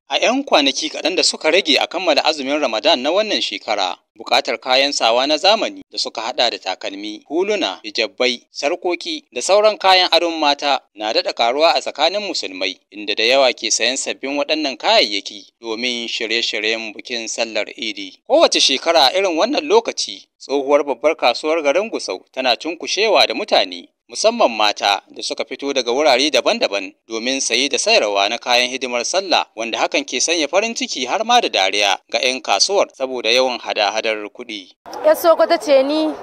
A 'yan kwanaki kaɗan da suka rage a kammala azumin Ramadan na wannan shekara, buƙatar kayan sawa na zamani da suka haɗa da takalmi, huluna, hijabbai, sarƙoƙi da sauran kayan adon mata na daɗa ƙaruwa a tsakanin musulmai, inda da yawa ke sayen sabbin waɗannan kayayyaki domin shirye-shiryen bikin sallar Idi. Kowace shekara a irin wannan lokaci, tsohuwar babbar kasuwar garin Gusau tana cunkushewa da mutane, musamman mata da suka fito daga wurare daban-daban domin saye da sayarwa na kayan hidimar sallah, wanda hakan ke sanya farin ciki har ma da dariya ga 'yan kasuwar saboda yawan hada-hadar kuɗi. Ya Sokoto ce ni,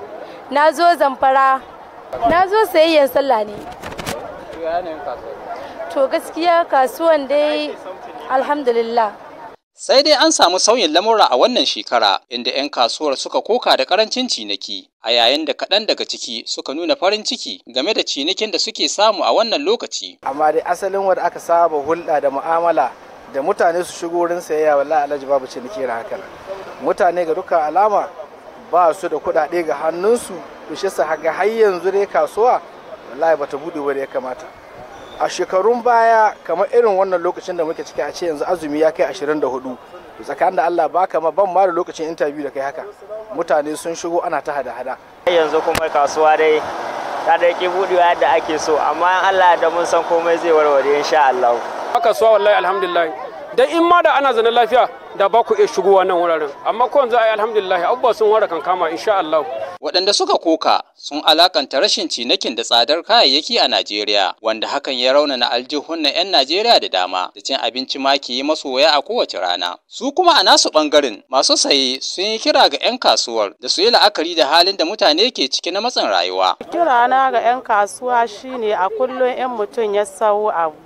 na zo Zamfara, na zo sayayyan sallah ne. To gaskiya kasuwan dai alhamdulillah. Sai dai an samu sauyin lamura a wannan shekara, inda 'yan kasuwar suka koka da ƙarancin ciniki, a yayin da kaɗan daga ciki suka nuna farin ciki game da cinikin da suke samu a wannan lokaci. Amma dai asalin wanda aka saba hulɗa da mu'amala da mutane su shigo wurin sayayya, wallahi alhaji babu ciniki na haka. Mutane ga dukkan alama ba su da kuɗaɗe ga hannunsu, to shi sa ga har yanzu dai kasuwa wallahi bata buɗe ba da ya kamata. A shekarun baya kamar irin wannan lokacin da muke ciki, a ce yanzu azumi ya kai 24, to tsakanin da Allah baka ma ban ma da lokacin interview da kai haka, mutane sun shigo ana ta hada-hada. Yanzu kuma kasuwa dai ta da ke buɗewa yadda ake so, amma Allah da mun san komai zai warware insha Allah. Kasuwa wallahi alhamdulillah, dan in ma da ana zanen lafiya da ba ku iya shigowa nan wuraren, amma ko yanzu ai alhamdulillah abubuwa sun wara kankama insha Allah. Waɗanda suka koka sun alakanta rashin cinikin da tsadar kayayyaki a Najeriya, wanda hakan ya raunana aljihun 'yan Najeriya da dama, da cin abinci ma ke yi masu waya a kowace rana. Su kuma a nasu ɓangaren masu saye sun yi kira ga 'yan kasuwar da su yi la'akari da halin da mutane ke ciki na matsin rayuwa. Kirana ga 'yan kasuwa shine a kullum 'yan mutum ya sau abu,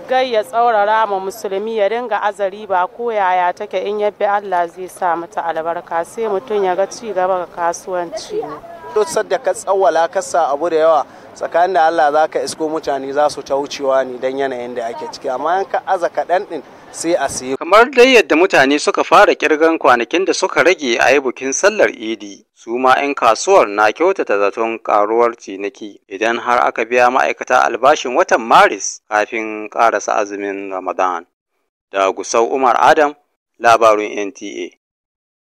gai ya tsaurara ma musulmi ya dinga azari ba ko yaya take, in ya bi Allah zai sa mata albarka, sai mutum ya ga ci gaba ga kasuwanci ne. Duk sadda ka tsawwala ka sa abu da yawa, tsakanin da Allah za ka isko mutane za su ta wucewa ne don yanayin da ake ciki, amma in ka aza kaɗan ɗin sai a siye. Kamar dai yadda mutane suka fara kirgan kwanakin da suka rage a yi bikin sallar Idi, su ma 'yan kasuwar na kyautata zaton karuwar ciniki idan har aka biya ma'aikata albashin watan Maris kafin ƙarasa azumin Ramadan. Da Gusau Umar Adam, labarin NTA.